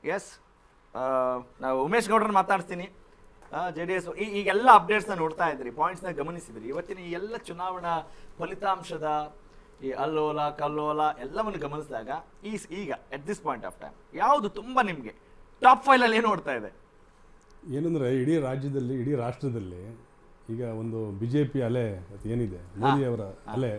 S, ನಾವು ಉಮೇಶ್ ಗೌಡ್ರನ್ನ ಮಾತಾಡ್ತೀನಿ. JDS ಈಗೆಲ್ಲ ಅಪ್ಡೇಟ್ಸ್ನ ನೋಡ್ತಾ ಇದ್ರಿ, ಪಾಯಿಂಟ್ಸ್ನ ಗಮನಿಸಿದ್ರಿ. ಇವತ್ತಿನ ಈ ಎಲ್ಲ ಚುನಾವಣಾ ಫಲಿತಾಂಶದ ಈ ಅಲ್ಲೋಲ ಕಲ್ಲೋಲ ಎಲ್ಲವನ್ನು ಗಮನಿಸಿದಾಗ ಈಗ at this point of time ಯಾವುದು ತುಂಬ ನಿಮಗೆ ಟಾಪ್ ಫೈಲಲ್ಲಿ ಏನು ನೋಡ್ತಾ ಇದೆ? ಏನಂದರೆ ಇಡೀ ರಾಜ್ಯದಲ್ಲಿ, ಇಡೀ ರಾಷ್ಟ್ರದಲ್ಲಿ ಈಗ ಒಂದು BJP ಅಲೆ ಏನಿದೆ, ಮೋದಿ ಅವರ ಅಲೆ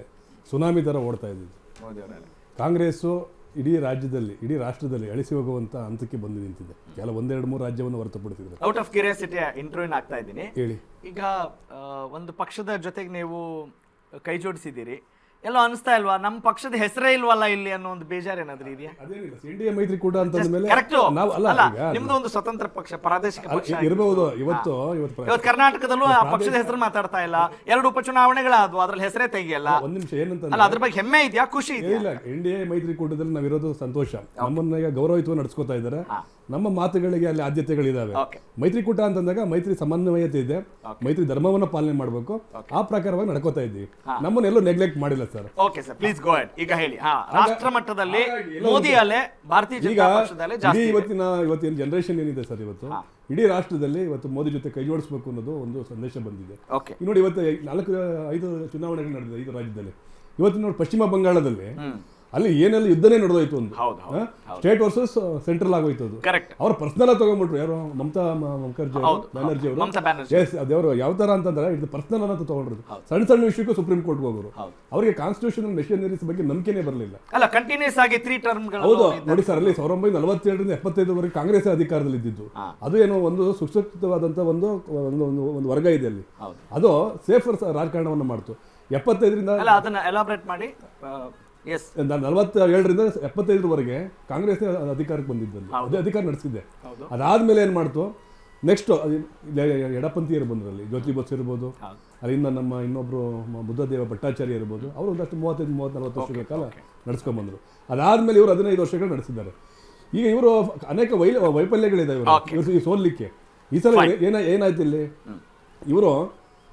ಸುನಾಮಿ ಥರ ಓಡ್ತಾ ಇದ್ದಿದ್ದು. ಮೋದಿ ಅವರ ಅಲೆ ಕಾಂಗ್ರೆಸ್ಸು ಇಡೀ ರಾಜ್ಯದಲ್ಲಿ, ಇಡೀ ರಾಷ್ಟ್ರದಲ್ಲಿ ಅಳಿಸಿ ಹೋಗುವಂಥ ಹಂತಕ್ಕೆ ಬಂದು ನಿಂತಿದೆ. ಕೆಲವು 1-2-3 ರಾಜ್ಯವನ್ನು ಹೊರತುಪಡಿಸಿದ್ರೆ. ಔಟ್ ಆಫ್ ಕ್ಯೂರಿಯಾಸಿಟಿ ಇಂಟರ್ವ್ಯೂನ್ ಆಗ್ತಾ ಇದ್ದೀನಿ. ಹೇಳಿ. ಈಗ ಒಂದು ಪಕ್ಷದ ಜೊತೆಗೆ ನೀವು ಕೈ ಜೋಡಿಸಿದ್ದೀರಿ, ಎಲ್ಲೋ ಅನಿಸ್ತಾ ಇಲ್ವಾ ನಮ್ಮ ಪಕ್ಷದ ಹೆಸರೇ ಇಲ್ವಲ್ಲ ಇಲ್ಲಿ ಅನ್ನೋ ಒಂದು ಬೇಜಾರು ಏನಾದ್ರೂ ಇದೆಯಾ? ಅದೇನಿಲ್ಲ, NDA ಮೈತ್ರಿಕೂಟ ಅಂತಂದ್ಮೇಲೆ ಕರೆಕ್ಟ್ ನಾವು ಅಲ್ಲ, ನಿಮ್ದು ಒಂದು ಸ್ವತಂತ್ರ ಪಕ್ಷ, ಪ್ರಾದೇಶಿಕ ಪಕ್ಷ ಇರಬಹುದು. ಇವತ್ತು ಕರ್ನಾಟಕದಲ್ಲೂ ಆ ಪಕ್ಷದ ಹೆಸರು ಮಾತಾಡ್ತಾ ಇಲ್ಲ. 2 ಉಪಚುನಾವಣೆಗಳಾದ್ವು, ಅದ್ರಲ್ಲಿ ಹೆಸರೇ ತೆಗಿಯಲ್ಲ. ಒಂದ್ ನಿಮಿಷ, ಏನಂತ ಅದ್ರ ಬಗ್ಗೆ ಹೆಮ್ಮೆ ಇದೆಯಾ, ಖುಷಿ ಇದೆಯಾ? ಇಲ್ಲ, NDA ಮೈತ್ರಿಕೂಟದಲ್ಲಿ ನಾವಿರೋದು ಸಂತೋಷ. ನಮ್ಮನ್ನ ಈಗ ಗೌರವಯುತವಾಗಿ ನಡ್ಸ್ಕೊತಾ ಇದ್ದಾರೆ. ನಮ್ಮ ಮಾತುಗಳಿಗೆ ಅಲ್ಲಿ ಆದ್ಯತೆಗಳಿದಾವೆ. ಮೈತ್ರಿಕೂಟ ಅಂತಂದಾಗ ಮೈತ್ರಿ ಸಮನ್ವಯತೆ ಇದೆ, ಮೈತ್ರಿ ಧರ್ಮವನ್ನ ಪಾಲನೆ ಮಾಡಬೇಕು, ಆ ಪ್ರಕಾರವಾಗಿ ನಡ್ಕೋತಾ ಇದ್ದೀವಿ. ನಮ್ಮನ್ನೆಲ್ಲೂ ನೆಗ್ಲೆಕ್ಟ್ ಮಾಡಿಲ್ಲ sir. Okay sir, please go ahead. ಈಗ ಹೇಳಿ, ರಾಷ್ಟ್ರ ಮಟ್ಟದಲ್ಲಿ ಮೋದಿ ಅಲೆ, ಭಾರತೀಯ ಜನತಾ ಪಕ್ಷದಲ್ಲಿ ಜಾಸ್ತಿ. ಇವತ್ತಿನ ಜನರೇಷನ್ ಏನಿದೆ ಸರ್, ಇವತ್ತು ಇಡೀ ರಾಷ್ಟ್ರದಲ್ಲಿ ಇವತ್ತು ಮೋದಿ ಜೊತೆ ಕೈ ಜೋಡಿಸಬೇಕು ಅನ್ನೋದು ಒಂದು ಸಂದೇಶ ಬಂದಿದೆ. ನೋಡಿ, ಇವತ್ತು 4-5 ಚುನಾವಣೆಗಳು ನಡೆದಿದೆ 5 ರಾಜ್ಯದಲ್ಲಿ. ಇವತ್ತು ನೋಡಿ, ಪಶ್ಚಿಮ ಬಂಗಾಳದಲ್ಲಿ ಅಲ್ಲಿ ಏನೆಲ್ಲ ಯುದ್ಧನೇ ನಡೆದೋಯ್ತು. ಒಂದು ಸ್ಟೇಟ್ ವರ್ಸಸ್ ಸೆಂಟ್ರಲ್ ಆಗೋಯ್ತು. ಅದು ಅವ್ರ ಪರ್ಸನಲ್ ಆಗಿ ತಗೊಂಡ್ಬಿಟ್ರು. ಯಾರು, ಮಮತಾ ಬ್ಯಾನರ್ಜಿ ಅವರು. ಎಸ್, ಅದೇವರು ಯಾವ ತರ ಅಂತಂದ್ರೆ ಇದು ಪರ್ಸನಲ್ ಅಂತ ತಗೊಂಡ್ರು. ಸಣ್ಣ ವಿಷಯಕ್ಕೂ ಸುಪ್ರೀಂ ಕೋರ್ಟ್ ಹೋಗೋರು. ಅವರಿಗೆ ಕಾನ್ಸ್ಟಿಟ್ಯೂಷನಲ್ ಮೆಷಿನರೀಸ್ ಬಗ್ಗೆ ನಂಬಿಕೆನೇ ಬರಲಿಲ್ಲ. ಅಲ್ಲ, ಕಂಟಿನ್ಯೂಸ್ ಆಗಿ 3 ಟರ್ಮ್ಗಳು. ಹೌದು ನೋಡಿ ಸರ್, ಅಲ್ಲಿ 1947ರಿಂದ 75ವರೆಗೆ ಕಾಂಗ್ರೆಸ್ ಅಧಿಕಾರದಲ್ಲಿ ಇದ್ದಿದ್ದು. ಅದು ಏನೋ ಒಂದು ಸುಸೂಚಿತವಾದಂತ ಒಂದು ವರ್ಗ ಇದೆ ಅಲ್ಲಿ. ಅದು ಸೇಫರ್ ರಾಜಕಾರಣವನ್ನು ಮಾಡ್ತು. 75ರಿಂದ ಅದನ್ನ ಎಲಾಬ್ರೇಟ್ ಮಾಡಿ. 47ರಿಂದ 75ವರೆಗೆ ಕಾಂಗ್ರೆಸ್ ಅಧಿಕಾರಕ್ಕೆ ಬಂದಿದ್ದಲ್ಲಿ, ಅದೇ ಅಧಿಕಾರ ನಡೆಸಿದ್ದೆ. ಅದಾದ್ಮೇಲೆ ಏನ್ ಮಾಡ್ತು, ನೆಕ್ಸ್ಟ್ ಎಡಪಂಥೀಯರು ಬಂದ್ರಲ್ಲಿ, ಜ್ಯೋತಿ ಬಸ್ ಇರ್ಬೋದು, ಅಲ್ಲಿಂದ ನಮ್ಮ ಇನ್ನೊಬ್ರು ಬುದ್ಧದೇವ ಭಟ್ಟಾಚಾರ್ಯ ಇರ್ಬೋದು. ಅವರು ಒಂದಷ್ಟು 35-40 ವರ್ಷಗಳ ಕಾಲ ನಡ್ಸ್ಕೊಂಡ್ಬಂದ್ರು. ಅದಾದ್ಮೇಲೆ ಇವರು 15 ವರ್ಷಗಳು ನಡೆಸಿದ್ದಾರೆ. ಈಗ ಇವರು ಅನೇಕ ವೈಫಲ್ಯಗಳಿದಾವೆ ಇವರು ಸೋಲಿಕ್ಕೆ. ಈ ಸಲ ಏನಾಯ್ತು ಇಲ್ಲಿ, ಇವರು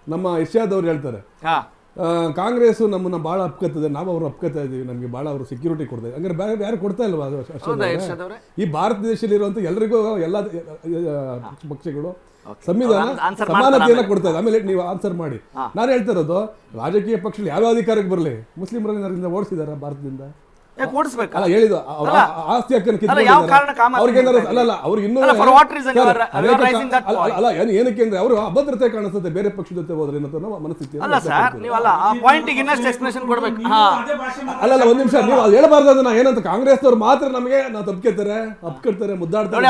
ನಮ್ಮ ಇರ್ಷಾದ್ ಅವ್ರು ಹೇಳ್ತಾರೆ, ಕಾಂಗ್ರೆಸ್ ನಮ್ಮನ್ನ ಬಹಳ ಅಪ್ಕತ್ತದೆ, ನಾವು ಅವ್ರು ಅಪ್ಕೋತಾ ಇದೀವಿ, ನಮಗೆ ಬಹಳ ಅವರು ಸೆಕ್ಯೂರಿಟಿ ಕೊಡ್ತಾ ಇದ್ದಾರೆ. ಹಂಗಾರೆ ಬೇರೆ ಯಾರು ಕೊಡ್ತಾ ಇಲ್ವಾ? ಈ ಭಾರತ ದೇಶದಲ್ಲಿ ಇರುವಂತ ಎಲ್ರಿಗೂ ಎಲ್ಲ ಪಕ್ಷಗಳು ಸಂವಿಧಾನ ಸಮಾನತೆಯನ್ನ ಕೊಡ್ತಾ ಇದೆ. ಆಮೇಲೆ ನೀವು ಆನ್ಸರ್ ಮಾಡಿ. ನಾನು ಹೇಳ್ತಾ ಇರೋದು, ರಾಜಕೀಯ ಪಕ್ಷಗಳು ಯಾವ ಅಧಿಕಾರಕ್ಕೆ ಬರಲಿ, ಮುಸ್ಲಿಮರನ್ನ ಓಡಿಸಿದಾರ ಭಾರತದಿಂದ? ಅಲ್ಲ, ಹೇಳಿದ ಆಸ್ತಿ ಹಕ್ಕನ್ನು ಅಲ್ಲ, ಅವ್ರಿಗೆ ಇನ್ನೂ ಅಲ್ಲ, ಏನಕ್ಕೆ ಅಂದ್ರೆ ಅವರು ಅಭದ್ರತೆ ಕಾಣಿಸುತ್ತೆ ಬೇರೆ ಪಕ್ಷದ ಜೊತೆ ಹೋದ್ರೆ ಅನ್ನೋ ಮನಸ್ಥಿತಿ. ಅಲ್ಲ, ಒಂದ್ ನಿಮಿಷ, ನೀವು ಅದು ಹೇಳ್ಬಾರ್ದು. ಅದನ್ನ ಏನಂತ ಕಾಂಗ್ರೆಸ್ನವ್ರು ಮಾತ್ರ ನಮಗೆ ನಾವು ಅಪ್ಕೊಡ್ತಾರೆ, ಮುದ್ದಾಡ್ತಾರೆ.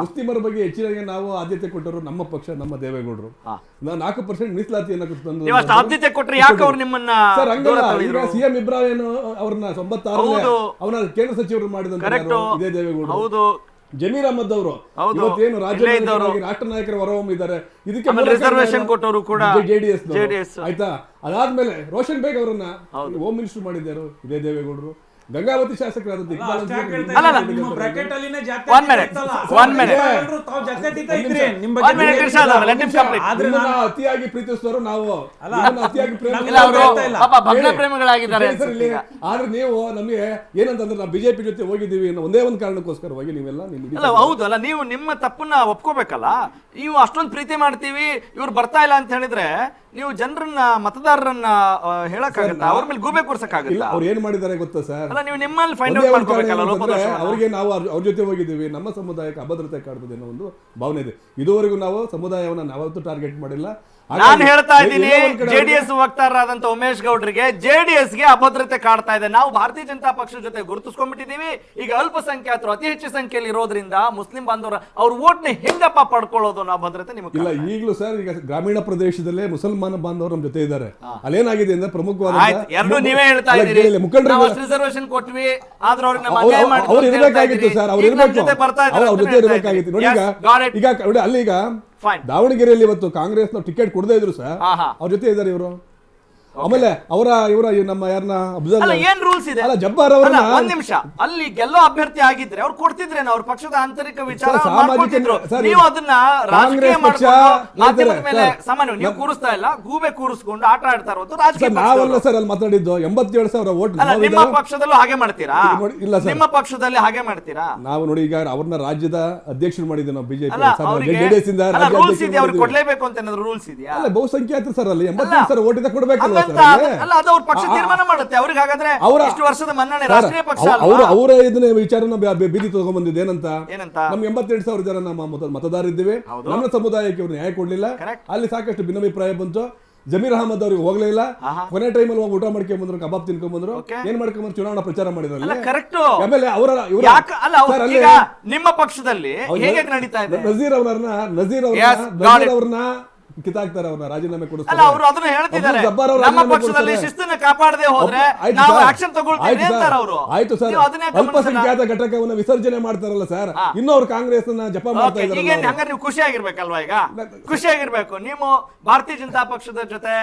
ಮುಸ್ಲಿಮರ ಬಗ್ಗೆ ಹೆಚ್ಚಿನ ನಾವು ಆದ್ಯತೆ ಕೊಟ್ಟರು ನಮ್ಮ ಪಕ್ಷ, ನಮ್ಮ ದೇವೇಗೌಡರು. 4% ಮೀಸಲಾತಿಯನ್ನು ಆದ್ಯತೆ ಕೊಟ್ಟರೆ ಯಾಕೆ ಅವ್ರು ನಿಮ್ಮನ್ನ ಸಿಎಂ ಇಬ್ರಾಹಿಂ ಅವ್ರನ್ನ 96 ಅವನ ಕೇಂದ್ರ ಸಚಿವರು ಮಾಡಿದಂತ ಇದೇ ದೇವೇಗೌಡರು. ಜಮೀರ್ ಅಹಮದ್ ಅವರು ಇವತ್ತೇನು ರಾಷ್ಟ್ರ ನಾಯಕರ ಹೊರಹೊಮ್ಮಿದ್ದಾರೆ. ಇದಕ್ಕೆ ರಿಸರ್ವೇಶನ್ ಕೊಟ್ಟವರು ಕೂಡ JDS. ಆಯ್ತಾ, ಅದಾದ್ಮೇಲೆ ರೋಷನ್ ಬೇಗ್ ಅವರನ್ನ ಹೋಮ್ ಮಿನಿಸ್ಟರ್ ಮಾಡಿದ್ದಾರೆ ಇದೇ ದೇವೇಗೌಡರು. ಗಂಗಾವತಿ ಶಾಸಕರಾದ ಅತಿಯಾಗಿ ಪ್ರೀತಿಸಿದವರು ನಾವು, ಆದ್ರೆ ನೀವು ನಮಗೆ ಏನಂತಂದ್ರೆ ನಾವು ಬಿಜೆಪಿ ಜೊತೆ ಹೋಗಿದ್ದೀವಿ ಅನ್ನೋ ಒಂದೇ ಒಂದು ಕಾರಣಕ್ಕೋಸ್ಕರವಾಗಿ ನೀವೆಲ್ಲ ಹೌದಲ್ಲ, ನೀವು ನಿಮ್ಮ ತಪ್ಪನ್ನ ಒಪ್ಕೋಬೇಕಲ್ಲ. ನೀವು ಅಷ್ಟೊಂದು ಪ್ರೀತಿ ಮಾಡ್ತೀವಿ, ಇವ್ರು ಬರ್ತಾ ಇಲ್ಲ ಅಂತ ಹೇಳಿದ್ರೆ ನೀವು ಜನರನ್ನ, ಮತದಾರರನ್ನ ಹೇಳಕ್ಕಾಗತ್ತ, ಅವ್ರ ಮೇಲೆ ಗೂಬೆ ಕೂರ್ಸಕ್ಕಾಗಲ್ಲ. ಅವ್ರು ಏನ್ ಮಾಡಿದ್ದಾರೆ ಗೊತ್ತಾ ಸರ್? ನೀವು ನಿಮ್ಮಲ್ಲಿ ಫೈಂಡ್ ಔಟ್ ಮಾಡ್ಕೋಬೇಕಲ್ಲ. ಅವ್ರಿಗೆ ನಾವು ಅವ್ರ ಜೊತೆ ಹೋಗಿದ್ದೀವಿ, ನಮ್ಮ ಸಮುದಾಯಕ್ಕೆ ಅಭದ್ರತೆ ಕಾಡ್ತದೆ ಅನ್ನೋ ಒಂದು ಭಾವನೆ ಇದೆ. ಇದುವರೆಗೂ ನಾವು ಸಮುದಾಯವನ್ನ ನಾವತ್ತು ಟಾರ್ಗೆಟ್ ಮಾಡಿಲ್ಲ. ನಾನು ಹೇಳ್ತಾ ಇದ್ದೀನಿ, JDS ವಕ್ತಾರರಾದಂತ ಉಮೇಶ್ ಗೌಡ್ರಿಗೆ JDS ಗೆ ಅಭದ್ರತೆ ಕಾಡ್ತಾ ಇದೆ. ನಾವು ಭಾರತೀಯ ಜನತಾ ಪಕ್ಷದ ಜೊತೆ ಗುರುತಿಸ್ಕೊಂಡ್ಬಿಟ್ಟಿದೀವಿ. ಈಗ ಅಲ್ಪಸಂಖ್ಯಾತರು ಅತಿ ಹೆಚ್ಚು ಸಂಖ್ಯೆಯಲ್ಲಿ ಇರೋದ್ರಿಂದ ಮುಸ್ಲಿಂ ಬಾಂಧವರು ಅವ್ರ ವೋಟ್ನ ಹೆಂಗಪ್ಪ ಪಡ್ಕೊಳ್ಳೋದು ಅನ್ನೋ ಭದ್ರತೆ ನಿಮಗೆ ಇಲ್ಲ. ಈಗಲೂ ಸರ್, ಈಗ ಗ್ರಾಮೀಣ ಪ್ರದೇಶದಲ್ಲೇ ಮುಸಲ್ಮಾನ ಬಾಂಧವರು ನಮ್ಮ ಜೊತೆ ಇದ್ದಾರೆ. ಅಲ್ಲೇನಾಗಿದೆ ಅಂದ್ರೆ ಪ್ರಮುಖವಾದ ಎರಡು ನೀವೇ ಹೇಳ್ತಾ ಇದ್ದೀರಿ, ಮುಖಂಡರು ರಿಸರ್ವೇಶನ್ ಕೊಟ್ವಿ, ಆದ್ರೆ ಅವ್ರು ಇರಬೇಕಾಗಿತ್ತು ಸರ್, ಅವ್ರು ಅವ್ರ ಜೊತೆ ಇರಬೇಕಾಗಿತ್ತು. ನೋಡಿ, ಈಗ ನೋಡಿ, ಅಲ್ಲಿ ಈಗ ದಾವಣಗೆರೆಯಲ್ಲಿ ಇವತ್ತು ಕಾಂಗ್ರೆಸ್ ಟಿಕೆಟ್ ಕೊಡದೇ ಇದ್ರು ಸರ್, ಅವ್ರ ಜೊತೆ ಇದ್ದಾರೆ ಇವರು. ಆಮೇಲೆ ಇವರ ನಮ್ಮ ಯಾರನ್ನ ಅಫ್ಜಲ್ ಅಲ್ಲ ಏನ್ ರೂಲ್ಸ್ ಇದೆ ಅಲ್ಲ ಜಬ್ಬಾರ್ ಅವ್ರನ್ನ ಒಂದ್ ನಿಮಿಷ ಅಲ್ಲಿ ಗೆಲ್ಲೋ ಅಭ್ಯರ್ಥಿ ಆಗಿದ್ರೆ ಅವ್ರು ಕೊಡ್ತಿದ್ರೇನು ಅವ್ರ ಪಕ್ಷದ ಆಂತರಿಕ ವಿಚಾರ ಸಾಮಾಜಿಕ ಮಾಡ್ಕೊಳ್ತಿದ್ರು. ಸರ್, ನೀವು ಅದನ್ನ ರಾಜಕೀಯ ಕಾಂಗ್ರೆಸ್ ಪಕ್ಷ ಮಾಡ್ಕೊಂಡು ಮಾಧ್ಯಮದ ಮೇಲೆ ಸರ್, ಸಾಮಾನ್ಯ ನೀವು ಕೂರಿಸ್ತಾ ಇಲ್ಲ, ಗೂಬೆ ಕೂರಿಸ್ಕೊಂಡು ಆಟ ಆಡ್ತಾ ಇರೋದು ರಾಜಕೀಯ ಸರ್ ನಾವೆಲ್ಲ ಸರ್ ಅಲ್ಲಿ ಮಾತಾಡಿದ್ದು 87,000 ಓಟ್ ಅಲ್ಲ ನಿಮ್ಮ ಪಕ್ಷದಲ್ಲೂ ಹಾಗೆ ಮಾಡ್ತೀರಾ? ಇಲ್ಲ ಸರ್, ನಿಮ್ಮ ಪಕ್ಷದಲ್ಲಿ ಹಾಗೆ ಮಾಡ್ತೀರಾ? ನಾವು ನೋಡಿ ಈಗ ಅವ್ರನ್ನ ರಾಜ್ಯದ ಅಧ್ಯಕ್ಷರು ಮಾಡಿದ್ದೆ ನಾವು ಬಿಜೆಪಿ ಅಲ್ಲ ಅವ್ರಿಗೆ ಜೆಡಿಎಸ್ ಇಂದ ರಾಜ್ಯ ರೂಲ್ಸ್ ಅಧ್ಯಕ್ಷರು ಇದೆ, ಅವ್ರಿಗೆ ಮಾಡಿದ್ವಿ. ಕೊಡ್ಲೇಬೇಕು ಅಂತ ಏನಾದ್ರು ರೂಲ್ಸ್ ಇದೆಯಾ? ಅಲ್ಲ ಬಹುಸಂಖ್ಯಾತರು ಸರ್ ಅಲ್ಲಿ 87,000 ಓಟ್ ಇದೆ ಕೊಡ್ಬೇಕಲ್ವಾ ಹಂಗಂತ ಸರ್ ಅಲ್ಲಿ? ಅಲ್ಲ ಅದು ಅವ್ರ ಪಕ್ಷ ತೀರ್ಮಾನ ಮಾಡುತ್ತೆ. ಅವ್ರಿಗೆ ಹಾಗಾದ್ರೆ ಇಷ್ಟು ವರ್ಷದ ಮನ್ನಣೆ ರಾಷ್ಟ್ರೀಯ ಪಕ್ಷ ಅವರು ಅಲ್ವಾ? ಅವರ ಇದನ್ನ ವಿಚಾರನ ಬೀದಿ ತಗೊಂಡ್ಬಂದಿದ್ದು ಏನಂತ ಏನಂತ? ನಮ್ 82,000 ಜನ ನಮ್ಮ ಮತದಾರರಿದ್ದೀವಿ, ನಮ್ಮ ಸಮುದಾಯಕ್ಕೆ ಇವ್ರು ನ್ಯಾಯ ಕೊಡ್ಲಿಲ್ಲ, Correct. ಅಲ್ಲಿ ಸಾಕಷ್ಟು ಭಿನ್ನಾಭಿಪ್ರಾಯ ಬಂತು. ಜಮೀರ್ ಅಹಮದ್ ಅವ್ರಿಗೆ ಹೋಗ್ಲೇ ಇಲ್ಲ, ಕೊನೆ ಟೈಮಲ್ಲಿ ಹೋಗಿ ಊಟ ಮಾಡ್ಕೊಂಡ್ ಬಂದ್ರು, ಕಬಾಬ್ ತಿನ್ಕೊಂಡ್ ಬಂದ್ರು, Okay. ಏನ್ ಮಾಡ್ಕೊಂಡ್ ಬಂದ್ರು, ಚುನಾವಣಾ ಪ್ರಚಾರ ಮಾಡಿದ್ರಲ್ಲ. ಅಲ್ಲ ಕರೆಕ್ಟ್. ಆಮೇಲೆ ಅವರ ಅಲ್ಲ ಈಗ ನಿಮ್ಮ ಪಕ್ಷದಲ್ಲಿ ಹೇಗೆ ನಡೀತಾ ಇದೆ? ನಜೀರ್ ಅವ್ರನ್ನ ಕಿತ್ತಾಕ್ತಾರೆ, ಅವ್ರನ್ನ ರಾಜೀನಾಮೆ ಅಲ್ಲ ಕೊಡಿಸ್ತಾರೆ. ಅವರು ಅದನ್ನ ಹೇಳ್ತಿದ್ದಾರೆ, ಜಬ್ಬಾರ್ ಅವ್ರು ನಮ್ಮ ರಾಜೀನಾಮೆ ಪಕ್ಷದಲ್ಲಿ ಕೊಡಿಸ್ತಾರೆ. ಶಿಸ್ತನ್ನ ಕಾಪಾಡದೆ ಹೋದ್ರೆ ಆಯ್ತು ನಾವು ಸರ್, ಆಕ್ಷನ್ ತಗೊಳ್ತೀವಿ ಆಯ್ತು ಅಂತಾರೆ ಸರ್, ಅವರು. ಆಯ್ತು ಸರ್, ನೀವು ಅದನ್ನೇ ಅಲ್ಪಸಂಖ್ಯಾತ ಘಟಕವನ್ನ ವಿಸರ್ಜನೆ ಮಾಡ್ತಾರಲ್ಲ ಸರ್, ಇನ್ನೂ ಅವ್ರು ಕಾಂಗ್ರೆಸ್ ಜಪ ಮಾಡ್ತಾ ಈಗ ಇದ್ದಾರೆ. ಹಂಗಾರೆ ನೀವು ಖುಷಿಯಾಗಿರ್ಬೇಕಲ್ವಾ? ಈಗ ಖುಷಿಯಾಗಿರ್ಬೇಕು. ನೀವು ಭಾರತೀಯ ಜನತಾ ಪಕ್ಷದ ಜೊತೆ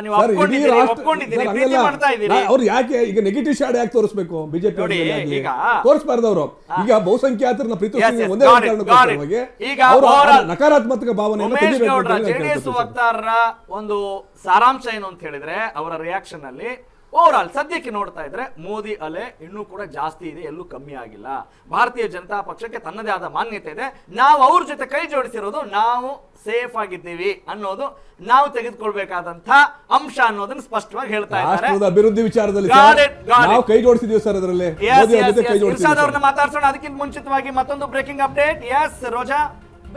ನೀವು ಒಪ್ಕೊಂಡಿದ್ದೀರಿ, ಪ್ರೀತಿ ಮಾಡ್ತಾ ಇದ್ದೀರಿ. ಅವ್ರು ಯಾಕೆ ಈಗ ನೆಗೆಟಿವ್ ಶಾಡ್ ಯಾಕೆ ತೋರಿಸ್ಬೇಕು? ಬಿಜೆಪಿ ಈಗ ತೋರಿಸಬಾರ್ದು. ಅವರು ಈಗ ಬಹುಸಂಖ್ಯಾತರನ್ನ ಪ್ರೀತಿಸಿ ಒಂದೇ ಕಾರಣಕ್ಕೋಸ್ಕರವಾಗಿ ಈಗ ಅವರು ನಕಾರಾತ್ಮಕ ಭಾವನೆಯನ್ನು ಉಮೇಶ್ ಗೌಡ್ರ ತೆಗಿಬೇಕು. ಜೆಡಿಎಸ್ ವಕ್ತಾರರ ಒಂದು ಸಾರಾಂಶ ಏನು ಅಂತ ಹೇಳಿದ್ರೆ ಅವರ ರಿಯಾಕ್ಷನ್ ಅಲ್ಲಿ ಓವರ್ ಆಲ್ ಸದ್ಯಕ್ಕೆ ನೋಡ್ತಾ ಇದ್ರೆ ಮೋದಿ ಅಲೆ ಇನ್ನೂ ಕೂಡ ಜಾಸ್ತಿ ಇದೆ, ಎಲ್ಲೂ ಕಮ್ಮಿ ಆಗಿಲ್ಲ. ಭಾರತೀಯ ಜನತಾ ಪಕ್ಷಕ್ಕೆ ತನ್ನದೇ ಆದ ಮಾನ್ಯತೆ ಇದೆ. ನಾವು ಅವ್ರ ಜೊತೆ ಕೈ ಜೋಡಿಸಿರೋದು ನಾವು ಸೇಫ್ ಆಗಿದ್ದೀವಿ ಅನ್ನೋದು ನಾವು ತೆಗೆದುಕೊಳ್ಬೇಕಾದಂತ ಅಂಶ ಅನ್ನೋದನ್ನ ಸ್ಪಷ್ಟವಾಗಿ ಹೇಳ್ತಾ ಇದ್ದಾರೆ. ರಾಷ್ಟ್ರದ ಅಭಿವೃದ್ಧಿ ವಿಚಾರದಲ್ಲಿ ನಾವು ಕೈ ಜೋಡಿಸಿದೀವಿ ಸರ್. ಅದರಲ್ಲಿ ಇರ್ಷಾದ್ ಅವ್ರನ್ನ ಮಾತಾಡ್ಸೋಣ. ಅದಕ್ಕಿಂತ ಮುಂಚಿತವಾಗಿ ಮತ್ತೊಂದು ಬ್ರೇಕಿಂಗ್ ಅಪ್ಡೇಟ್. ಎಸ್ ರೋಜಾ,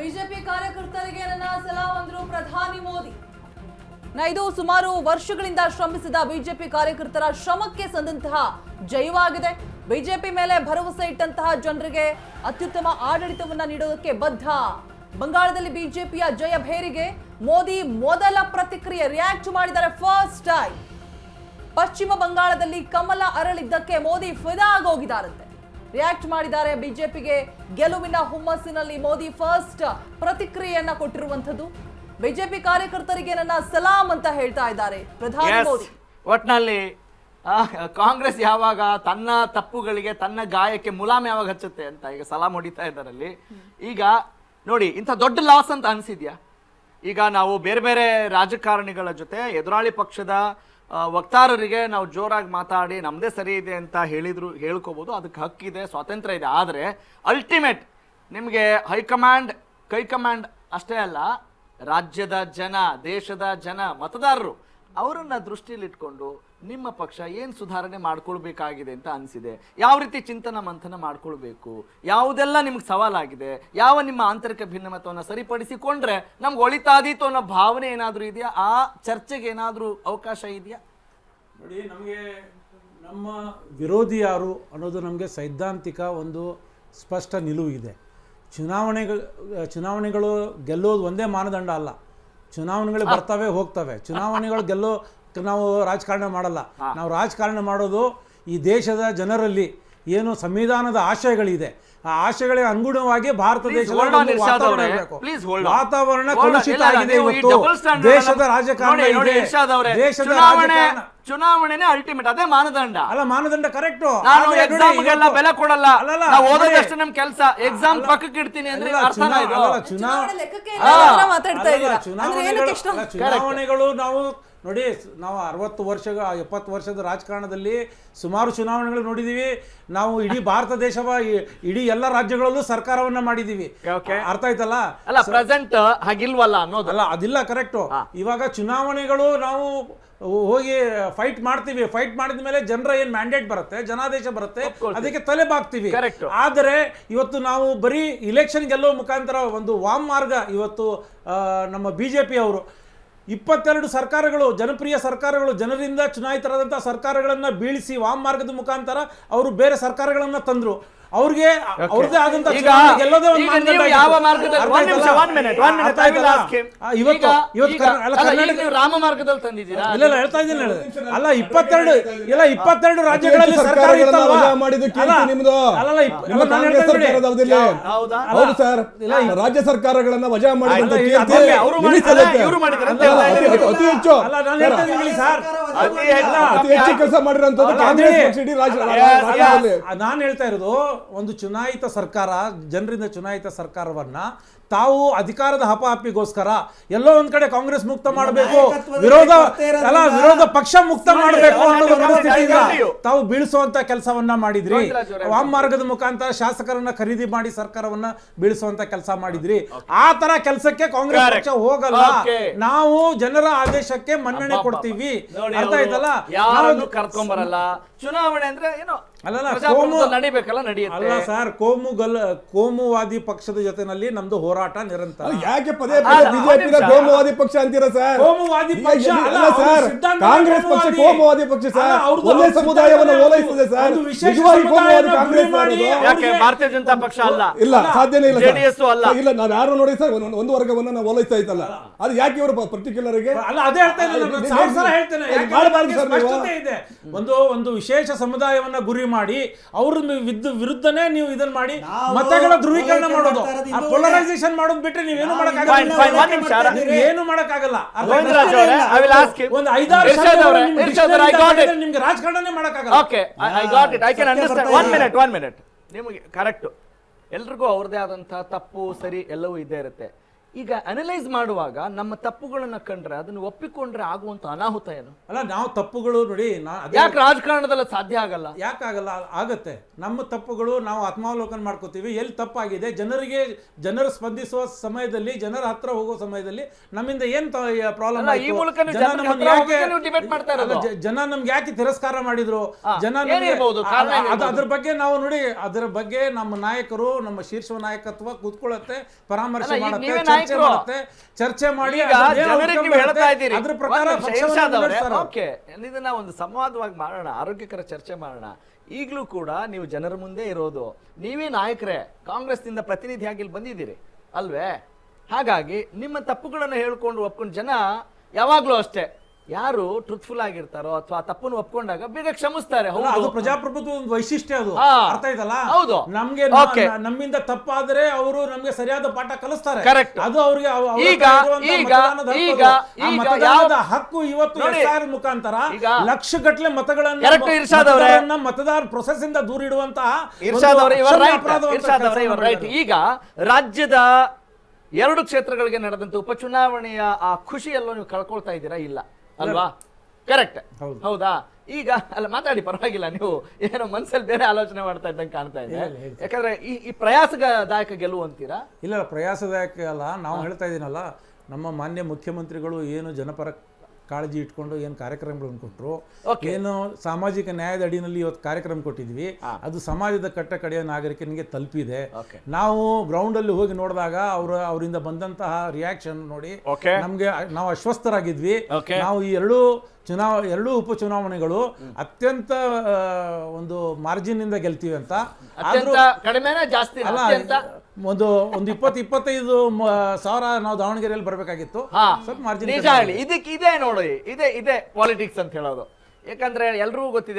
ಬಿಜೆಪಿ ಕಾರ್ಯಕರ್ತರಿಗೆ ನನ್ನ ಸಲಾಂ ಅಂದ್ರು ಪ್ರಧಾನಿ ಮೋದಿ. ಇದು ಸುಮಾರು ವರ್ಷಗಳಿಂದ ಶ್ರಮಿಸಿದ ಬಿಜೆಪಿ ಕಾರ್ಯಕರ್ತರ ಶ್ರಮಕ್ಕೆ ಸಂದಂತಹ ಜಯವಾಗಿದೆ. ಬಿಜೆಪಿ ಮೇಲೆ ಭರವಸೆ ಇಟ್ಟಂತಹ ಜನರಿಗೆ ಅತ್ಯುತ್ತಮ ಆಡಳಿತವನ್ನ ನೀಡೋದಕ್ಕೆ ಬದ್ಧ. ಬಂಗಾಳದಲ್ಲಿ ಬಿಜೆಪಿಯ ಜಯ ಭೇರಿಗೆ ಮೋದಿ ಮೊದಲ ಪ್ರತಿಕ್ರಿಯೆ ರಿಯಾಕ್ಟ್ ಮಾಡಿದ್ದಾರೆ. ಫಸ್ಟ್ ಟೈಮ್ ಪಶ್ಚಿಮ ಬಂಗಾಳದಲ್ಲಿ ಕಮಲ ಅರಳಿದ್ದಕ್ಕೆ ಮೋದಿ ಫಿದಾ ಆಗೋಗಿದ್ದಾರಂತೆ. ರಿಯಾಕ್ಟ್ ಮಾಡಿದ್ದಾರೆ. ಬಿಜೆಪಿಗೆ ಗೆಲುವಿನ ಹುಮ್ಮಸ್ಸಿನಲ್ಲಿ ಮೋದಿ ಫಸ್ಟ್ ಪ್ರತಿಕ್ರಿಯೆಯನ್ನ ಕೊಟ್ಟಿರುವಂತದ್ದು. ಬಿಜೆಪಿ ಕಾರ್ಯಕರ್ತರಿಗೆ ನನ್ನ ಸಲಾಂ ಅಂತ ಹೇಳ್ತಾ ಇದ್ದಾರೆ ಪ್ರಧಾನಿ ಮೋದಿ. ಒಟ್ನಲ್ಲಿ ಕಾಂಗ್ರೆಸ್ ಯಾವಾಗ ತನ್ನ ತಪ್ಪುಗಳಿಗೆ ತನ್ನ ಗಾಯಕ್ಕೆ ಮುಲಾಮ್ ಯಾವಾಗ ಹಚ್ಚುತ್ತೆ ಅಂತ ಈಗ ಸಲಾಂ ಹೊಡಿತಾ ಇದ್ದಾರಲ್ಲಿ. ಈಗ ನೋಡಿ, ಇಂಥ ದೊಡ್ಡ ಲಾಸ್ ಅಂತ ಅನ್ಸಿದ್ಯಾ? ಈಗ ನಾವು ಬೇರೆ ಬೇರೆ ರಾಜಕಾರಣಿಗಳ ಜೊತೆ ಎದುರಾಳಿ ಪಕ್ಷದ ವಕ್ತಾರರಿಗೆ ನಾವು ಜೋರಾಗಿ ಮಾತಾಡಿ ನಮ್ಮದೇ ಸರಿ ಇದೆ ಅಂತ ಹೇಳ್ಕೋಬೋದು, ಅದಕ್ಕೆ ಹಕ್ಕಿದೆ, ಸ್ವಾತಂತ್ರ್ಯ ಇದೆ. ಆದರೆ ಅಲ್ಟಿಮೇಟ್ ನಿಮಗೆ ಹೈಕಮಾಂಡ್ ಕೈಕಮಾಂಡ್ ಅಷ್ಟೇ ಅಲ್ಲ, ರಾಜ್ಯದ ಜನ, ದೇಶದ ಜನ, ಮತದಾರರು ಅವರನ್ನ ದೃಷ್ಟಿಯಲ್ಲಿಟ್ಕೊಂಡು ನಿಮ್ಮ ಪಕ್ಷ ಏನು ಸುಧಾರಣೆ ಮಾಡ್ಕೊಳ್ಬೇಕಾಗಿದೆ ಅಂತ ಅನಿಸಿದೆ, ಯಾವ ರೀತಿ ಚಿಂತನ ಮಂಥನ ಮಾಡ್ಕೊಳ್ಬೇಕು, ಯಾವುದೆಲ್ಲ ನಿಮ್ಗೆ ಸವಾಲಾಗಿದೆ, ಯಾವ ನಿಮ್ಮ ಆಂತರಿಕ ಭಿನ್ನಮತವನ್ನು ಸರಿಪಡಿಸಿಕೊಂಡ್ರೆ ನಮ್ಗೆ ಒಳಿತಾದೀತು ಅನ್ನೋ ಭಾವನೆ ಏನಾದರೂ ಇದೆಯಾ? ಆ ಚರ್ಚೆಗೆ ಏನಾದರೂ ಅವಕಾಶ ಇದೆಯಾ? ನೋಡಿ, ನಮಗೆ ನಮ್ಮ ವಿರೋಧಿ ಯಾರು ಅನ್ನೋದು ನಮಗೆ ಸೈದ್ಧಾಂತಿಕ ಒಂದು ಸ್ಪಷ್ಟ ನಿಲುವು ಇದೆ. ಚುನಾವಣೆಗಳು ಗೆಲ್ಲೋದು ಒಂದೇ ಮಾನದಂಡ ಅಲ್ಲ. ಚುನಾವಣೆಗಳು ಬರ್ತವೆ ಹೋಗ್ತವೆ. ಚುನಾವಣೆಗಳು ನಾವು ರಾಜಕಾರಣ ಮಾಡಲ್ಲ. ನಾವು ರಾಜಕಾರಣ ಮಾಡೋದು ಈ ದೇಶದ ಜನರಲ್ಲಿ ಏನು ಸಂವಿಧಾನದ ಆಶಯಗಳಿದೆ, ಆ ಆಶಯಗಳಿಗೆ ಅನುಗುಣವಾಗಿ ಭಾರತ ದೇಶದ ವಾತಾವರಣ ಕಲುಷಿತ ಆಗಿದೆ. ಇವತ್ತು ದೇಶದ ರಾಜಕಾರಣ ಚುನಾವಣೆನೇ ಅಲ್ಟಿಮೇಟ್, ಅದೇ ಮಾನದಂಡ ಅಲ್ಲ. ಮಾನದಂಡ ಕರೆಕ್ಟ್. ನಾನು ಎಕ್ಸಾಮ್ಗೆಲ್ಲ ಬೆಲೆ ಕೊಡಲ್ಲ, ನಾವು ಓದೋದಷ್ಟು ನಮ್ ಕೆಲಸ, ಎಕ್ಸಾಮ್ ಪಕ್ಕಕ್ಕೆ ಇಡ್ತೀನಿ ಅಂದ್ರೆ ಚುನಾವಣೆಗಳು ನಾವು 60 ವರ್ಷ 70 ವರ್ಷದ ರಾಜಕಾರಣದಲ್ಲಿ ಸುಮಾರು ಚುನಾವಣೆಗಳು ನೋಡಿದೀವಿ. ನಾವು ಇಡೀ ಭಾರತ ದೇಶವ ಇಡೀ ಎಲ್ಲ ರಾಜ್ಯಗಳಲ್ಲೂ ಸರ್ಕಾರವನ್ನ ಮಾಡಿದೀವಿ. ಅರ್ಥ ಆಯ್ತಲ್ಲ? ಅಲ್ಲ ಪ್ರೆಸೆಂಟ್ ಹಾಗಿಲ್ವಲ್ಲ ಅನ್ನೋದಲ್ಲ, ಅದಿಲ್ಲ ಕರೆಕ್ಟ್. ಇವಾಗ ಚುನಾವಣೆಗಳು ನಾವು ಹೋಗಿ ಫೈಟ್ ಮಾಡ್ತೀವಿ. ಫೈಟ್ ಮಾಡಿದ ಮೇಲೆ ಜನರ ಏನ್ ಮ್ಯಾಂಡೇಟ್ ಬರುತ್ತೆ, ಜನಾದೇಶ ಬರುತ್ತೆ, ಅದಕ್ಕೆ ತಲೆ ಬಾಗ್ತೀವಿ. ಆದರೆ ಇವತ್ತು ನಾವು ಬರೀ ಇಲೆಕ್ಷನ್ ಗೆಲ್ಲೋ ಮುಖಾಂತರ ಒಂದು ವಾಮ್ ಮಾರ್ಗ ಇವತ್ತು ನಮ್ಮ ಬಿಜೆಪಿ ಅವರು 22 ಸರ್ಕಾರಗಳು, ಜನಪ್ರಿಯ ಸರ್ಕಾರಗಳು, ಜನರಿಂದ ಚುನಾಯಿತರಾದಂಥ ಸರ್ಕಾರಗಳನ್ನು ಬೀಳಿಸಿ ವಾಮ್ ಮಾರ್ಗದ ಮುಖಾಂತರ ಅವರು ಬೇರೆ ಸರ್ಕಾರಗಳನ್ನು ತಂದರು. ಅವ್ರಿಗೆ ಅವ್ರದೇ ಆದಂತ ಈಗ ಚುನಾವಣೆ ಗೆಲ್ಲೋದೇ ಒಂದು ಈಗ ಮಾನದಂಡ ನೀವು ಆಗಿತ್ತು. ಯಾವ ಮಾರ್ಗದಲ್ಲಿ ಅರ್ಥ one ನಿಮಿಷ, ಆಯ್ತಲ್ಲ? one minute, ಅರ್ಥ I will ಆಯ್ತಲ್ಲ? ask him. ಇವತ್ತು ಈಗ ಕರ್ನಾಟಕ ಅಲ್ಲ, ಈಗ ನೀವು ರಾಮ ಮಾರ್ಗದಲ್ಲಿ ತಂದಿದ್ದೀರಾ? ಇಲ್ಲ ಹೇಳ್ತಾ ಇದ್ದೀನಿ ಅಲ್ಲ 22 ರಾಜ್ಯಗಳಲ್ಲಿ ಸರ್ಕಾರ ಸರ್ಕಾರಗಳನ್ನ ಇತ್ತಲ್ವಾ? ವಜಾ ಮಾಡಿದ್ದು ಕೀರ್ತಿ ನಿಮ್ದು. ಅಲ್ಲ, ನಿಮ್ಮ ನಾನು ಕಾಂಗ್ರೆಸ್ ಹೇಳ್ತಾ ಇದ್ದೀನಿ. ಸರ್ಕಾರದ ಅವಧಿಯಲ್ಲಿ. ಹೌದಾ? ಹೌದು ಸರ್, ರಾಜ್ಯ ಸರ್ಕಾರಗಳನ್ನ ವಜಾ ಮಾಡಿದಂತ ಅಲ್ಲ, ಕೀರ್ತಿ ಅದಕ್ಕೆ ಅವರು ನಿಮಗೆ ಸಲ್ಲುತ್ತೆ. ಇವರು ಮಾಡಿದ್ದಾರೆ ಅಂತ ಅಲ್ಲ, ಹೇಳ್ತಾ ಇದ್ದೀನಿ. ಅತಿ ಹೆಚ್ಚು ಅಲ್ಲ ನಾನು ಹೇಳ್ತಾ ಇದ್ದೀನಿ ಸರ್, ಅತಿ ಹೆಚ್ಚು ಕೆಲಸ ಮಾಡಿರೋಂಥದ್ದು ಅಲ್ಲ, ಕಾಂಗ್ರೆಸ್ ಅದೇ. ಪಕ್ಷ ಇಡೀ ರಾಜ್ಯದಲ್ಲಿ. ನಾನು ಹೇಳ್ತಾ ಇರೋದು ಒಂದು ಚುನಾಯಿತ ಸರ್ಕಾರ, ಜನರಿಂದ ಚುನಾಯಿತ ಸರ್ಕಾರವನ್ನ ತಾವು ಅಧಿಕಾರದ ಹಪಾಹಪಿಗೋಸ್ಕರ ಎಲ್ಲೋ ಒಂದ್ ಕಡೆ ಕಾಂಗ್ರೆಸ್ ಮುಕ್ತ ಮಾಡಬೇಕು, ವಿರೋಧ ಪಕ್ಷ ಮುಕ್ತ ಮಾಡಬೇಕು ಅನ್ನೋ ಮನಸ್ಥಿತಿಯಿಂದ ತಾವು ಬೀಳಿಸುವಂತ ಕೆಲಸವನ್ನ ಮಾಡಿದ್ರಿ. ವಾಮಮಾರ್ಗದ ಮುಖಾಂತರ ಶಾಸಕರನ್ನ ಖರೀದಿ ಮಾಡಿ ಸರ್ಕಾರವನ್ನ ಬೀಳಿಸುವಂತ ಕೆಲಸ ಮಾಡಿದ್ರಿ. ಆ ತರ ಕೆಲಸಕ್ಕೆ ಕಾಂಗ್ರೆಸ್ ಪಕ್ಷ ಹೋಗಲ್ಲ. ನಾವು ಜನರ ಆದೇಶಕ್ಕೆ ಮನ್ನಣೆ ಕೊಡ್ತೀವಿ. ಅರ್ಥ ಆಯ್ತಲ್ಲ? ಯಾರನ್ನು ಕರ್ಕೊಂಬರಲ್ಲ. ಚುನಾವಣೆ ಅಂದ್ರೆ ಏನೋ ನಡಿಬೇಕಲ್ಲ, ನಡೆಯುತ್ತೆ. ಅಲ್ಲ ಸರ್, ಕೋಮುವಾದಿ ಪಕ್ಷದ ಜೊತೆನಲ್ಲಿ ನಮ್ದು ಹೋರಾಟ ನಿರಂತರ. ಯಾಕೆ ಪದೇ ಪದೇ ಬಿಜೆಪಿ ಕೋಮುವಾದಿ ಪಕ್ಷ ಅಂತೀರಾ ಸರ್? ಕೋಮುವಾದಿ ಪಕ್ಷ ಅಲ್ಲ, ಅಲ್ಲ ಸರ್, ಅವ್ರ ಸಿದ್ಧಾಂತ ಕಾಂಗ್ರೆಸ್ ಪಕ್ಷ ಕೋಮುವಾದಿ ಪಕ್ಷ ಸರ್. ಅಲ್ಲ, ಅವ್ರದ್ದು ಒಂದೇ ಸಮುದಾಯವನ್ನು ಸಿದ್ಧಾಂತ ಓಲೈಸಿದೆ ಸರ್. ಒಂದು ವಿಶೇಷ ನಿಜವಾಗಿ ಕೋಮುವಾದಿ ಸಮುದಾಯನ ಕಾಂಗ್ರೆಸ್ ಗುರಿ ಮಾಡಿ ಮಾಡೋದು? ಯಾಕೆ ಭಾರತೀಯ ಜನತಾ ಪಕ್ಷ ಅಲ್ಲ? ಇಲ್ಲ, ಸಾಧ್ಯನೇ ಇಲ್ಲ ಸರ್. JDS ಅಲ್ಲ. ಇಲ್ಲ, ನಾವು ಯಾರು ನೋಡಿ ಸರ್, ಒಂದು ವರ್ಗವನ್ನ ನಾವು ಓಲೈಸ್ತಾ ಇತ್ತಲ್ಲ, ಅದು ಯಾಕೆ ಇವರು ಪರ್ಟಿಕ್ಯುಲರ್ ಗೆ? ಅಲ್ಲ, ಅದೇ ಹೇಳ್ತಾ ಇದ್ದೀನಿ ನಾನು, ಸಾವಿರ ಸಲ ಹೇಳ್ತೇನೆ. ಯಾಕೆ ಮಾಡಬಾರ್ದು ಸರ್ ನೀವು. ಸ್ಪಷ್ಟತೆ ಇದೆ. ಒಂದು ವಿಶೇಷ ಸಮುದಾಯವನ್ನ ಗುರಿ ಮಾಡಿ ಅವ್ರ ವಿರುದ್ಧನೇ ನೀವು ಇದನ್ನ ಮಾಡಿ ಮತಗಳ ಧ್ರುವೀಕರಣ ಮಾಡೋದು, ಪೊಲರೈಸೇಷನ್ ಮಾಡೋದು ಬಿಟ್ರೆ ನೀವೇನು ಮಾಡಕ್ಕಾಗಲ್ಲ. ಏನು ಮಾಡಕ್ಕಾಗಲ್ಲ. ಒಂದು 5-6 ನಿಮ್ಗೆ ರಾಜಕಾರಣನೇ ಮಾಡಕ್ಕಾಗಲ್ಲ. Okay, I got it, I can understand. One minute ನಿಮಗೆ ಕರೆಕ್ಟ್. ಎಲ್ರಿಗೂ ಅವ್ರದೇ ಆದಂತಹ ತಪ್ಪು ಸರಿ ಎಲ್ಲವೂ ಇದ್ದೇ ಇರುತ್ತೆ. ಈಗ ಅನಲೈಸ್ ಮಾಡುವಾಗ ನಮ್ಮ ತಪ್ಪುಗಳನ್ನ ಕಂಡ್ರೆ ಅದನ್ನು ಒಪ್ಪಿಕೊಂಡ್ರೆ ಆಗುವಂತ ಅನಾಹುತ ಏನು? ಅಲ್ಲ, ನಾವು ತಪ್ಪುಗಳು ನೋಡಿ, ಯಾಕೆ ರಾಜಕಾರಣದಲ್ಲಿ ಸಾಧ್ಯ ಆಗಲ್ಲ? ಯಾಕಾಗಲ್ಲ? ಆಗತ್ತೆ. ನಮ್ಮ ತಪ್ಪುಗಳು ನಾವು ಆತ್ಮಾವಲೋಕನ ಮಾಡ್ಕೋತೀವಿ. ಎಲ್ಲಿ ತಪ್ಪಾಗಿದೆ, ಜನರು ಸ್ಪಂದಿಸುವ ಸಮಯದಲ್ಲಿ, ಜನರ ಹತ್ರ ಹೋಗೋ ಸಮಯದಲ್ಲಿ ನಮ್ಮಿಂದ ಏನ್ ಪ್ರಾಬ್ಲಮ್ ಈ ಮೂಲಕ ನೀವು ಜನರ ಹತ್ರ ಹೋಗೋಕೆ ನೀವು ಡಿಬೇಟ್ ಮಾಡ್ತಾ ಇರೋದು. ಜನ ನಮ್ಗೆ ಯಾಕೆ ತಿರಸ್ಕಾರ ಮಾಡಿದ್ರು, ಜನ ಏನಿರ್ಬೋದು, ಕಾರಣ ಏನಿರ್ಬೋದು? ಅದ್ರ ಬಗ್ಗೆ ನಾವು ನೋಡಿ, ಅದರ ಬಗ್ಗೆ ನಮ್ಮ ನಾಯಕರು, ನಮ್ಮ ಶೀರ್ಷ ನಾಯಕತ್ವ ಕೂತ್ಕೊಳ್ಳುತ್ತೆ, ಪರಾಮರ್ಶೆ ಮಾಡುತ್ತೆ, ಚರ್ಚೆ ಮಾಡಿ ಅದ್ರ ಪ್ರಕಾರ ಓಕೆ, ಇದನ್ನ ಒಂದು ಸಂವಾದವಾಗಿ ಮಾಡೋಣ, ಆರೋಗ್ಯಕರ ಚರ್ಚೆ ಮಾಡೋಣ. ಈಗಲೂ ಕೂಡ ನೀವು ಜನರ ಮುಂದೆ ಇರೋದು, ನೀವೇ ನಾಯಕರೇ, ಕಾಂಗ್ರೆಸ್ನಿಂದ ಪ್ರತಿನಿಧಿಯಾಗಿ ಇಲ್ಲಿ ಬಂದಿದ್ದೀರಿ ಅಲ್ವೇ? ಹಾಗಾಗಿ ನಿಮ್ಮ ತಪ್ಪುಗಳನ್ನು ಹೇಳ್ಕೊಂಡು ಒಪ್ಕೊಂಡು ಜನ ಯಾವಾಗ್ಲೂ ಅಷ್ಟೇ, ಯಾರು ಟ್ರೂತ್ಫುಲ್ ಆಗಿರ್ತಾರೋ ಅಥವಾ ತಪ್ಪನ್ನು ಒಪ್ಕೊಂಡಾಗ ಬೇಗ ಕ್ಷಮಿಸ್ತಾರೆ. ಅದು ಪ್ರಜಾಪ್ರಭುತ್ವ ಒಂದು ವೈಶಿಷ್ಟ್ಯ. ಅದು ಅರ್ಥ ಆಯ್ತಲ್ಲ? ಹೌದು. ನಮ್ಗೆ ನಮ್ಮಿಂದ ತಪ್ಪಾದ್ರೆ ಅವರು ನಮ್ಗೆ ಸರಿಯಾದ ಪಾಠ ಕಲಿಸ್ತಾರೆ. ಅದು ಅವ್ರಿಗೆ ಮತದಾನದ ಹಕ್ಕು. ಇವತ್ತು SR ಮುಖಾಂತರ ಲಕ್ಷಗಟ್ಟಲೆ ಮತಗಳನ್ನ ಮತದಾರ ಪ್ರೊಸೆಸ್ ಇಂದ ದೂರಿಡುವಂತಹ ಈಗ ರಾಜ್ಯದ 2 ಕ್ಷೇತ್ರಗಳಿಗೆ ನಡೆದಂತ ಉಪಚುನಾವಣೆಯ ಆ ಖುಷಿಯಲ್ಲೂ ನೀವು ಕಳ್ಕೊಳ್ತಾ ಇದ್ದೀರಾ? ಇಲ್ಲ ಅಲ್ವಾ? ಕರೆಕ್ಟ್, ಹೌದಾ? ಈಗ ಅಲ್ಲ, ಮಾತಾಡಿ, ಪರವಾಗಿಲ್ಲ. ನೀವು ಏನೋ ಮನಸ್ಸಲ್ಲಿ ಬೇರೆ ಆಲೋಚನೆ ಮಾಡ್ತಾ ಇದ್ದಂಗೆ ಕಾಣ್ತಾ ಇದೆ. ಯಾಕಂದ್ರೆ ಈ ಪ್ರಯಾಸದಾಯಕ ಗೆಲುವು ಅಂತೀರಾ? ಇಲ್ಲ, ಪ್ರಯಾಸದಾಯಕ ಅಲ್ಲ. ನಾವು ಹೇಳ್ತಾ ಇದೀನಲ್ಲ, ನಮ್ಮ ಮಾನ್ಯ ಮುಖ್ಯಮಂತ್ರಿಗಳು ಏನು ಜನಪರ ಕಾಳಜಿ ಇಟ್ಕೊಂಡು ಏನು ಕಾರ್ಯಕ್ರಮಗಳನ್ನು ಕೊಟ್ಟರು, ಏನು ಸಾಮಾಜಿಕ ನ್ಯಾಯದ ಅಡಿನಲ್ಲಿ ಇವತ್ತು ಕಾರ್ಯಕ್ರಮ ಕೊಟ್ಟಿದ್ವಿ, ಅದು ಸಮಾಜದ ಕಟ್ಟ ಕಡೆಯ ನಾಗರಿಕನಿಗೆ ತಲುಪಿದೆ. ನಾವು ಗ್ರೌಂಡ್ ಅಲ್ಲಿ ಹೋಗಿ ನೋಡಿದಾಗ ಅವರಿಂದ ಬಂದಂತಹ ರಿಯಾಕ್ಷನ್ ನೋಡಿ ನಮ್ಗೆ, ನಾವು ಅಶ್ವಸ್ಥರಾಗಿದ್ವಿ. ನಾವು ಈ ಎರಡೂ ಉಪಚುನಾವಣೆಗಳು ಅತ್ಯಂತ ಒಂದು ಮಾರ್ಜಿನ್ ಇಂದ ಗೆಲ್ತೀವಿ ಅಂತ. ಒಂದು 20-25 ಸಾವಿರ ನಾವು ದಾವಣಗೆರೆಯಲ್ಲಿ ಬರಬೇಕಾಗಿತ್ತು. ಸ್ವಲ್ಪ ಮಾರ್ಜಿನ್. ಇದೇ ನೋಡಿ, ಇದೇ ಪಾಲಿಟಿಕ್ಸ್ ಅಂತ ಹೇಳೋದು. ಯಾಕಂದ್ರೆ ಎಲ್ರಿಗೂ ಗೊತ್ತಿದೆ